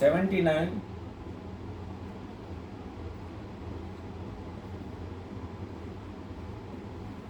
79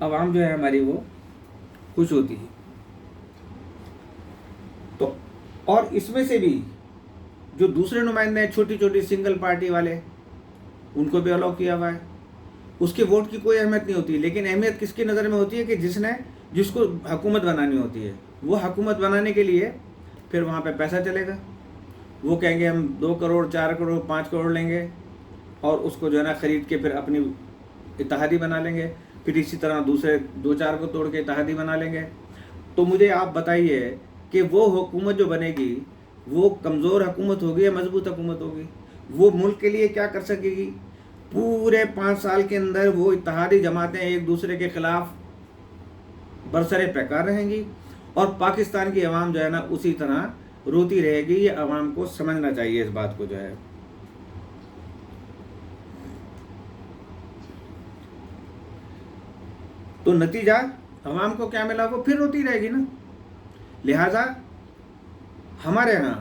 عوام جو ہے ہماری وہ خوش ہوتی ہے. تو اور اس میں سے بھی جو دوسرے نمائندے ہیں چھوٹی چھوٹی سنگل پارٹی والے, ان کو بھی الاؤ کیا ہوا ہے. اس کے ووٹ کی کوئی اہمیت نہیں ہوتی, لیکن اہمیت کس کی نظر میں ہوتی ہے کہ جس کو حکومت بنانی ہوتی ہے, وہ حکومت بنانے کے لیے پھر وہاں پہ پیسہ چلے گا. وہ کہیں گے ہم 2 کروڑ 4 کروڑ 5 کروڑ لیں گے اور اس کو جو ہے نا خرید کے پھر اپنی اتحادی بنا لیں گے, پھر اسی طرح دوسرے 2-4 کو توڑ کے اتحادی بنا لیں گے. تو مجھے آپ بتائیے کہ وہ حکومت جو بنے گی وہ کمزور حکومت ہوگی یا مضبوط حکومت ہوگی؟ وہ ملک کے لیے کیا کر سکے گی؟ پورے 5 سال کے اندر وہ اتحادی جماعتیں ایک دوسرے کے خلاف برسر پیکار رہیں گی, اور پاکستان کی عوام جو ہے نا اسی طرح روتی رہے گی. یہ عوام کو سمجھنا چاہیے اس بات کو جو ہے. تو نتیجہ عوام کو کیا ملا؟ وہ پھر روتی رہے گی نا. لہٰذا ہمارے ہاں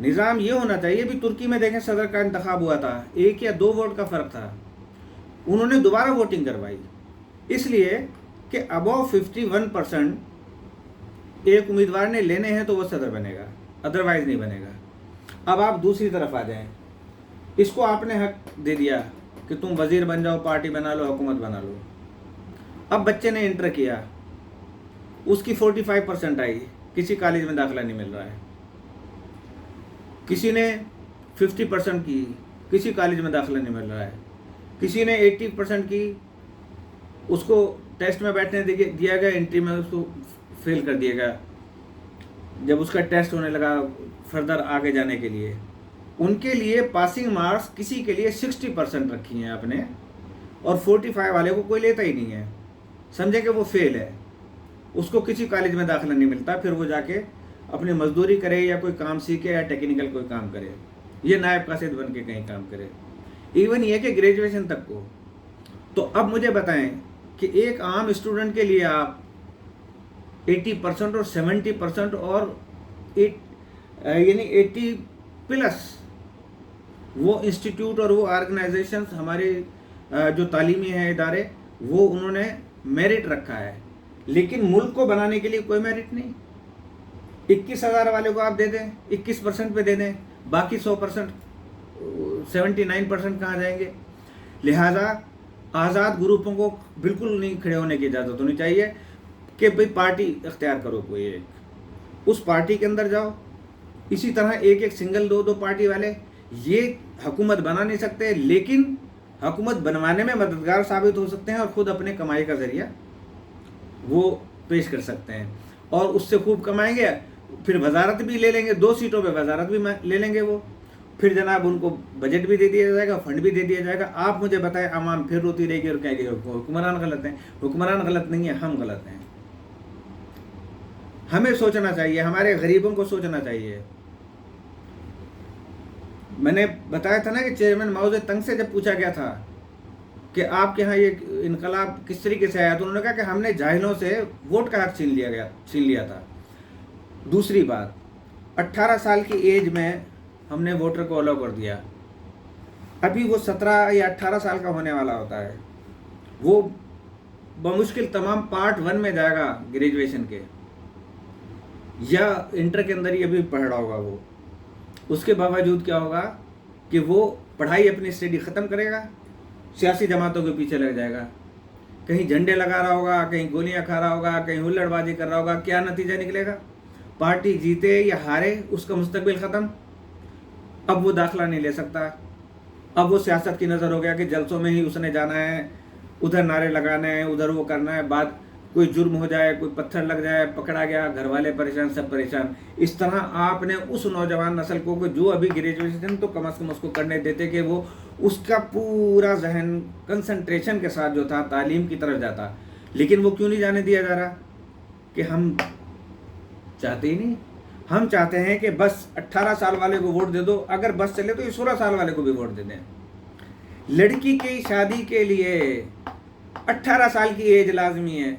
نظام یہ ہونا چاہیے. بھی ترکی میں دیکھیں صدر کا انتخاب ہوا تھا, 1 یا 2 ووٹ کا فرق تھا, انہوں نے دوبارہ ووٹنگ کروائی, اس لیے کہ ابو 51% ایک امیدوار نے لینے ہیں تو وہ صدر بنے گا, ادروائز نہیں بنے گا. اب آپ دوسری طرف آ جائیں, اس کو آپ نے حق دے دیا کہ تم وزیر بن جاؤ, پارٹی بنا لو, حکومت بنا لو. اب بچے نے انٹر کیا, اس کی 45% آئی, کسی کالج میں داخلہ نہیں مل رہا ہے. کسی نے 50% کی, کسی کالج میں داخلہ نہیں مل رہا ہے. کسی نے 80% کی, اس کو ٹیسٹ میں بیٹھنے دیا گیا, انٹری میں اس کو فیل کر دیا گیا. جب اس کا ٹیسٹ ہونے لگا فردر آگے جانے کے لیے, ان کے لیے پاسنگ مارکس کسی کے لیے 60% رکھی ہیں آپ نے, اور 45 والے کو کوئی لیتا ہی نہیں ہے. سمجھے کہ وہ فیل ہے, اس کو کسی کالج میں داخلہ نہیں ملتا, پھر وہ جا کے اپنی مزدوری کرے یا کوئی کام سیکھے یا ٹیکنیکل کوئی کام کرے, یہ نائب قاصد بن کے کہیں کام کرے, ایون یہ کہ گریجویشن تک کو. تو اب مجھے بتائیں کہ ایک عام اسٹوڈنٹ کے لیے آپ 80% اور 70% اور یعنی 80+ وہ انسٹیٹیوٹ اور وہ آرگنائزیشنز ہمارے جو تعلیمی ہیں ادارے, وہ انہوں نے میرٹ رکھا ہے, لیکن ملک کو بنانے کے لیے کوئی میرٹ نہیں. 21,000 والے کو آپ دے دیں, 21% پہ دے دیں, باقی 100% 79% کہاں جائیں گے؟ لہٰذا آزاد گروپوں کو بالکل نہیں کھڑے ہونے کی اجازت ہونی چاہیے کہ بھئی پارٹی اختیار کرو کوئی ایک, اس پارٹی کے اندر جاؤ. اسی طرح ایک سنگل 2 پارٹی والے یہ حکومت بنا نہیں سکتے, لیکن حکومت بنوانے میں مددگار ثابت ہو سکتے ہیں اور خود اپنے کمائی کا ذریعہ وہ پیش کر سکتے ہیں, اور اس سے خوب کمائیں گے. پھر وزارت بھی لے لیں گے, 2 سیٹوں پہ وزارت بھی لے لیں گے وہ, پھر جناب ان کو بجٹ بھی دے دیا جائے گا, فنڈ بھی دے دیا جائے گا. آپ مجھے بتائیں, عوام پھر روتی رہے گی اور کہیں گے حکمران غلط ہیں. حکمران غلط نہیں ہیں, ہم غلط ہیں. ہمیں سوچنا چاہیے, ہمارے غریبوں کو سوچنا چاہیے. میں نے بتایا تھا نا کہ چیئرمین ماؤ زے تنگ سے جب پوچھا گیا تھا کہ آپ کے ہاں یہ انقلاب کس طریقے سے آیا, تو انہوں نے کہا کہ ہم نے جاہلوں سے ووٹ کا حق چھین لیا تھا. دوسری بات, 18 سال کی ایج میں ہم نے ووٹر کو الاؤ کر دیا. ابھی وہ 17 یا 18 سال کا ہونے والا ہوتا ہے, وہ بمشکل تمام پارٹ 1 میں جائے گا گریجویشن کے, یا انٹر کے اندر ہی ابھی پڑھ رہا ہوگا وہ. اس کے باوجود کیا ہوگا کہ وہ پڑھائی اپنی اسٹڈی ختم کرے گا, سیاسی جماعتوں کے پیچھے لگ جائے گا, کہیں جھنڈے لگا رہا ہوگا, کہیں گولیاں کھا رہا ہوگا, کہیں ہلڑ بازی کر رہا ہوگا. کیا نتیجہ نکلے گا؟ پارٹی جیتے یا ہارے, اس کا مستقبل ختم. اب وہ داخلہ نہیں لے سکتا. اب وہ سیاست کی نظر ہو گیا کہ جلسوں میں ہی اس نے جانا ہے, ادھر نعرے لگانے ہیں, ادھر وہ کرنا ہے. بعد کوئی جرم ہو جائے, کوئی پتھر لگ جائے, پکڑا گیا, گھر والے پریشان, سب پریشان. اس طرح آپ نے اس نوجوان نسل کو جو ابھی گریجویشن تو کم از کم اس کو کرنے دیتے کہ وہ اس کا پورا ذہن کنسنٹریشن کے ساتھ جو تھا تعلیم کی طرف جاتا. لیکن وہ کیوں نہیں جانے دیا جا رہا؟ کہ ہم چاہتے ہی نہیں. ہم چاہتے ہیں کہ بس 18 سال والے کو ووٹ دے دو, اگر بس چلے تو یہ 16 سال والے کو بھی ووٹ دے دیں. لڑکی کی شادی کے لیے 18 سال کی ایج لازمی ہے,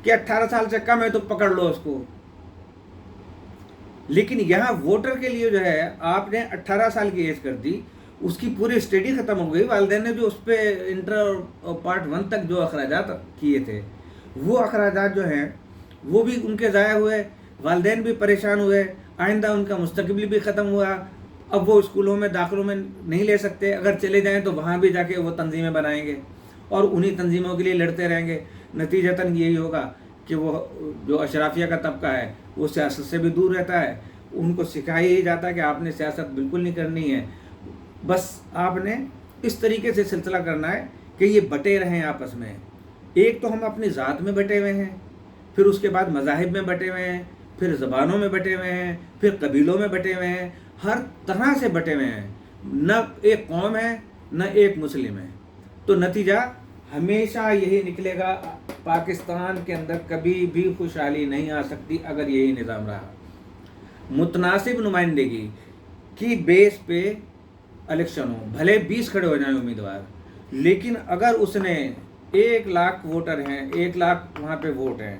کہ 18 سال سے کم ہے تو پکڑ لو اس کو. لیکن یہاں ووٹر کے لیے جو ہے آپ نے 18 سال کی ایج کر دی, اس کی پوری اسٹڈی ختم ہو گئی. والدین نے جو اس پہ انٹر اور پارٹ 1 تک جو اخراجات کیے تھے وہ اخراجات جو ہیں وہ بھی ان کے ضائع ہوئے. والدین بھی پریشان ہوئے. آئندہ ان کا مستقبل بھی ختم ہوا. اب وہ اسکولوں میں داخلوں میں نہیں لے سکتے. اگر چلے جائیں تو وہاں بھی جا کے وہ تنظیمیں بنائیں گے اور انہی تنظیموں کے لیے لڑتے رہیں گے. نتیجتاً یہی ہوگا کہ وہ جو اشرافیہ کا طبقہ ہے وہ سیاست سے بھی دور رہتا ہے. ان کو سکھایا ہی جاتا ہے کہ آپ نے سیاست بالکل نہیں کرنی ہے. بس آپ نے اس طریقے سے سلسلہ کرنا ہے کہ یہ بٹے رہیں آپس میں. ایک تو ہم اپنی ذات میں بٹے ہوئے ہیں, پھر اس کے بعد مذاہب میں بٹے ہوئے ہیں, پھر زبانوں میں بٹے ہوئے ہیں, پھر قبیلوں میں بٹے ہوئے ہیں, ہر طرح سے بٹے ہوئے ہیں. نہ ایک قوم ہے نہ ایک مسلم ہے. تو نتیجہ ہمیشہ یہی نکلے گا, پاکستان کے اندر کبھی بھی خوشحالی نہیں آ سکتی اگر یہی نظام رہا. متناسب نمائندگی کی بیس پہ الیکشن ہو, بھلے 20 کھڑے ہو جائیں امیدوار, لیکن اگر اس نے 1 لاکھ ووٹر ہیں, 1 لاکھ وہاں پہ ووٹ ہیں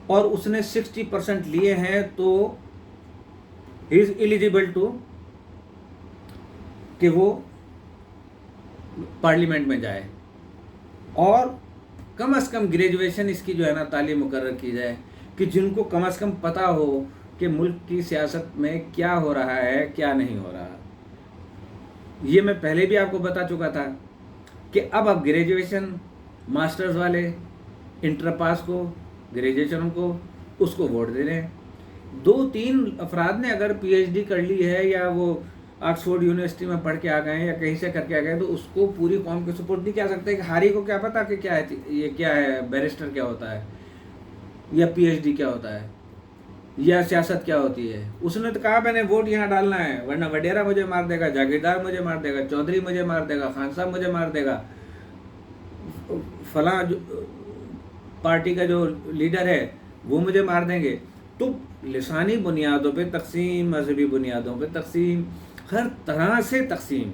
اور اس نے 60% لیے ہیں تو ہی از ایلیجیبل ٹو کہ وہ پارلیمنٹ میں جائے. اور کم از کم گریجویشن اس کی جو ہے نا تعلیم مقرر کی جائے کہ جن کو کم از کم پتہ ہو کہ ملک کی سیاست میں کیا ہو رہا ہے کیا نہیں ہو رہا. یہ میں پہلے بھی آپ کو بتا چکا تھا کہ اب گریجویشن ماسٹرز والے انٹر پاس کو, گریجویشن کو, اس کو ووٹ دے رہے ہیں. 2-3 افراد نے اگر پی ایچ ڈی کر لی ہے یا وہ آکسفورڈ یونیورسٹی میں پڑھ کے آ گئے ہیں یا کہیں سے کر کے آ گئے تو اس کو پوری قوم کے سپورٹ نہیں کیا سکتے کہ ہاری کو کیا پتا کہ کیا ہے یہ, کیا ہے بیرسٹر کیا ہوتا ہے یا پی ایچ ڈی کیا ہوتا ہے یا سیاست کیا ہوتی ہے. اس نے تو کہا میں نے ووٹ یہاں ڈالنا ہے ورنہ وڈیرا مجھے مار دے گا, جاگیردار مجھے مار دے گا, چودھری مجھے مار دے گا, خان صاحب مجھے مار دے گا, فلاں پارٹی کا جو لیڈر ہے وہ مجھے مار دیں گے. تو لسانی بنیادوں پہ تقسیم, مذہبی بنیادوں پہ تقسیم, ہر طرح سے تقسیم.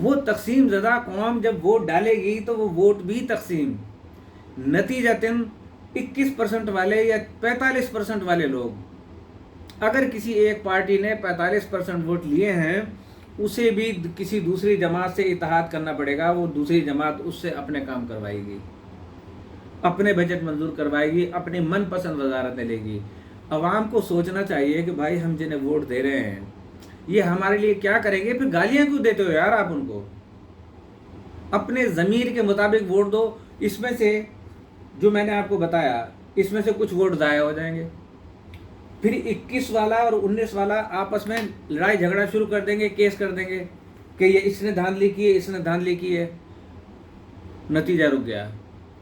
وہ تقسیم زدہ قوم جب ووٹ ڈالے گی تو وہ ووٹ بھی تقسیم. نتیجتاً 21% والے یا 45% والے لوگ, اگر کسی ایک پارٹی نے 45% ووٹ لیے ہیں اسے بھی کسی دوسری جماعت سے اتحاد کرنا پڑے گا. وہ دوسری جماعت اس سے اپنے کام کروائے گی, اپنے بجٹ منظور کروائے گی, اپنی من پسند وزارتیں لے گی. عوام کو سوچنا چاہیے کہ بھائی ہم جنہیں ووٹ دے رہے ہیں یہ ہمارے لیے کیا کریں گے. پھر گالیاں کیوں دیتے ہو یار آپ ان کو؟ اپنے ضمیر کے مطابق ووٹ دو. اس میں سے جو میں نے آپ کو بتایا اس میں سے کچھ ووٹ ضائع ہو جائیں گے, پھر 21 والا اور 19 والا آپس میں لڑائی جھگڑا شروع کر دیں گے, کیس کر دیں گے کہ یہ اس نے دھاندلی کی ہے, اس نے دھاندلی کی ہے. نتیجہ رک گیا.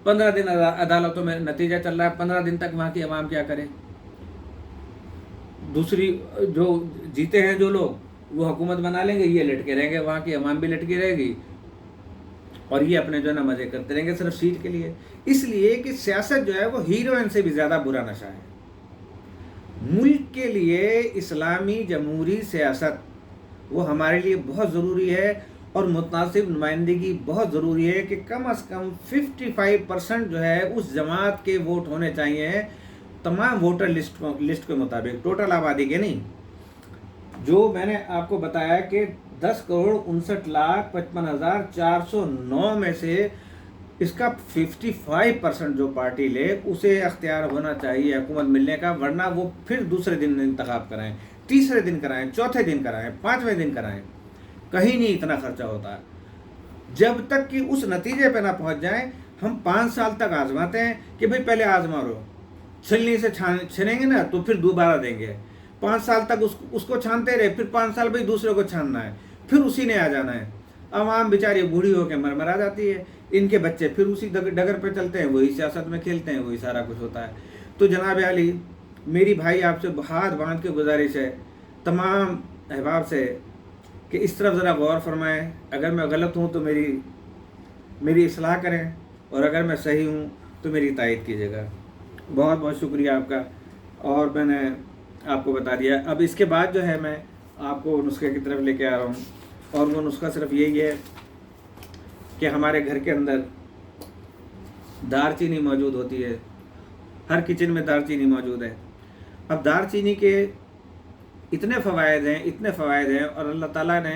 15 دن عدالتوں میں نتیجہ چل رہا ہے. 15 دن تک وہاں کی عوام کیا کرے؟ دوسری جو جیتے ہیں جو لوگ وہ حکومت بنا لیں گے, یہ لٹکے رہیں گے, وہاں کی عوام بھی لٹکی رہے گی اور یہ اپنے جو ہے نا مزے کرتے رہیں گے صرف سیٹ کے لیے. اس لیے کہ سیاست جو ہے وہ ہیروئن سے بھی زیادہ برا نشہ ہے. ملک کے لیے اسلامی جمہوری سیاست وہ ہمارے لیے بہت ضروری ہے اور متناسب نمائندگی بہت ضروری ہے کہ کم از کم 55% جو ہے اس جماعت کے ووٹ ہونے چاہیے تمام ووٹر لسٹ کے مطابق, ٹوٹل آبادی کے نہیں. جو میں نے آپ کو بتایا کہ 10,59,55,409 میں سے اس کا 55% جو پارٹی لے اسے اختیار ہونا چاہیے حکومت ملنے کا, ورنہ وہ پھر دوسرے دن انتخاب کرائیں, تیسرے دن کرائیں, چوتھے دن کرائیں, 5ویں دن کرائیں, کہیں نہیں اتنا خرچہ ہوتا. جب تک کہ اس نتیجے پہ نہ پہنچ جائیں. ہم 5 سال تک آزماتے ہیں کہ بھئی پہلے آزما رہو, چھلنی سے چھنیں گے نا تو پھر دوبارہ دیں گے. 5 سال تک اس کو چھانتے رہے, پھر 5 سال بھئی دوسرے کو چھاننا ہے, پھر اسی نے آ جانا ہے. عوام بیچاری بوڑھی ہو کے مرمرا جاتی ہے, ان کے بچے پھر اسی ڈگر پہ چلتے ہیں, وہی سیاست میں کھیلتے ہیں, وہی سارا کچھ ہوتا ہے. تو جناب عالی میری بھائی آپ سے ہاتھ باندھ کے گزارش ہے تمام احباب سے کہ اس طرف ذرا غور فرمائیں. اگر میں غلط ہوں تو میری اصلاح کریں اور اگر میں صحیح ہوں تو میری تائید کیجیے گا. بہت بہت شکریہ آپ کا. اور میں نے آپ کو بتا دیا. اب اس کے بعد جو ہے میں آپ کو نسخے کی طرف لے کے آ رہا ہوں, اور وہ نسخہ صرف یہی ہے کہ ہمارے گھر کے اندر دار چینی موجود ہوتی ہے. ہر کچن میں دار چینی موجود ہے. اب دار چینی کے اتنے فوائد ہیں اور اللہ تعالیٰ نے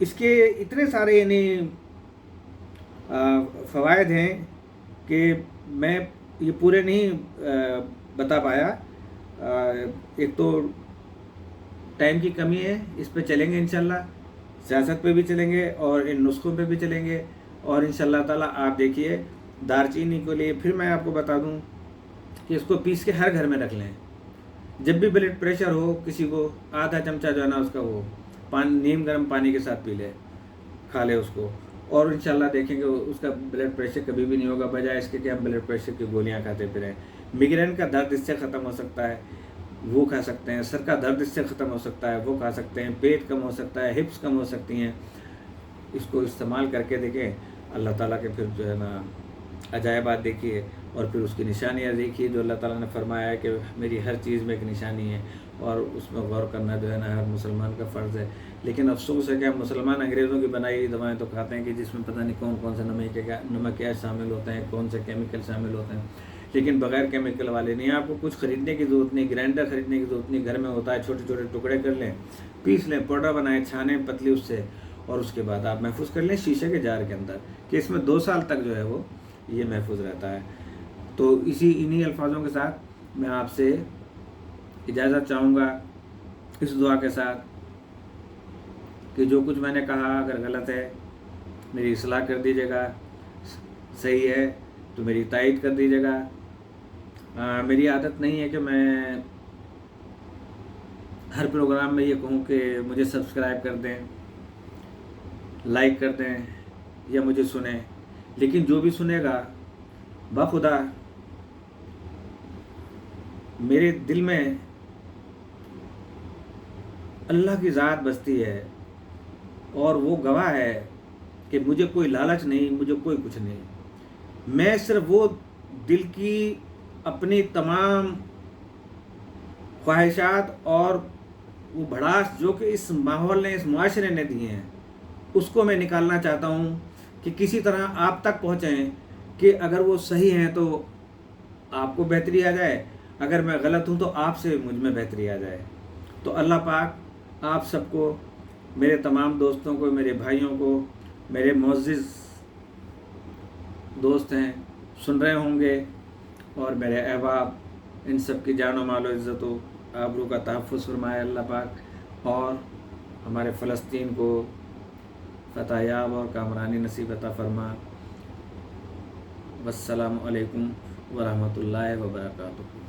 اس کے اتنے سارے یعنی فوائد ہیں کہ میں یہ پورے نہیں بتا پایا. ایک تو ٹائم کی کمی ہے، اس پہ چلیں گے انشاءاللہ، سیاست پہ بھی چلیں گے اور ان نسخوں پہ بھی چلیں گے. اور انشاءاللہ تعالیٰ آپ دیکھیے دار چینی کے لیے پھر میں آپ کو بتا دوں کہ اس کو پیس کے ہر گھر میں رکھ لیں. جب بھی بلڈ پریشر ہو کسی کو، آدھا چمچہ جو ہے نا اس کا وہ نیم گرم پانی کے ساتھ پی لے، کھا لے اس کو، اور انشاءاللہ دیکھیں گے اس کا بلڈ پریشر کبھی بھی نہیں ہوگا، بجائے اس کے کہ ہم بلڈ پریشر کی گولیاں کھاتے پھریں. میگرین کا درد اس سے ختم ہو سکتا ہے، وہ کھا سکتے ہیں. سر کا درد اس سے ختم ہو سکتا ہے، وہ کھا سکتے ہیں. پیٹ کم ہو سکتا ہے، ہپس کم ہو سکتی ہیں. اس کو استعمال کر کے دیکھیں، اللہ تعالیٰ کے پھر جو ہے نا عجائبات دیکھیے، اور پھر اس کی نشانیاں دیکھیے جو اللہ تعالیٰ نے فرمایا ہے کہ میری ہر چیز میں ایک نشانی ہے، اور اس میں غور کرنا جو ہے نا ہر مسلمان کا فرض ہے. لیکن افسوس ہے کہ ہم مسلمان انگریزوں کی بنائی ہوئی دوائیں تو کھاتے ہیں کہ جس میں پتہ نہیں کون کون سے نمک کیا شامل ہوتے ہیں، کون سے کیمیکل شامل ہوتے ہیں، لیکن بغیر کیمیکل والے نہیں. آپ کو کچھ خریدنے کی ضرورت نہیں، گرائنڈر خریدنے کی ضرورت نہیں، گھر میں ہوتا ہے. چھوٹے چھوٹے ٹکڑے کر لیں، پیس لیں، پاؤڈر بنائیں، چھانیں پتلی اس سے، اور اس کے بعد آپ محفوظ کر لیں شیشے کے جار کے اندر، کہ اس میں 2 سال تک جو ہے وہ یہ محفوظ رہتا ہے. تو انہی الفاظوں کے ساتھ میں آپ سے اجازت چاہوں گا، اس دعا کے ساتھ کہ جو کچھ میں نے کہا اگر غلط ہے میری اصلاح کر دیجیے گا، صحیح ہے تو میری تائید کر دیجیے گا. میری عادت نہیں ہے کہ میں ہر پروگرام میں یہ کہوں کہ مجھے سبسکرائب کر دیں، لائک کر دیں یا مجھے سنیں. لیکن جو بھی سنے گا بخدا میرے دل میں اللہ کی ذات بستی ہے، اور وہ گواہ ہے کہ مجھے کوئی لالچ نہیں، مجھے کوئی کچھ نہیں. میں صرف وہ دل کی اپنی تمام خواہشات اور وہ بھڑاس جو کہ اس ماحول نے، اس معاشرے نے دیے ہیں، اس کو میں نکالنا چاہتا ہوں کہ کسی طرح آپ تک پہنچیں، کہ اگر وہ صحیح ہیں تو آپ کو بہتری آ جائے، اگر میں غلط ہوں تو آپ سے مجھ میں بہتری آ جائے. تو اللہ پاک آپ سب کو، میرے تمام دوستوں کو، میرے بھائیوں کو، میرے معزز دوست ہیں سن رہے ہوں گے، اور میرے احباب، ان سب کی جان و مال و عزت و آبرو کا تحفظ فرمائے اللہ پاک، اور ہمارے فلسطین کو فتح یاب اور کامرانی نصیب عطا فرما. والسلام علیکم ورحمۃ اللہ وبرکاتہ.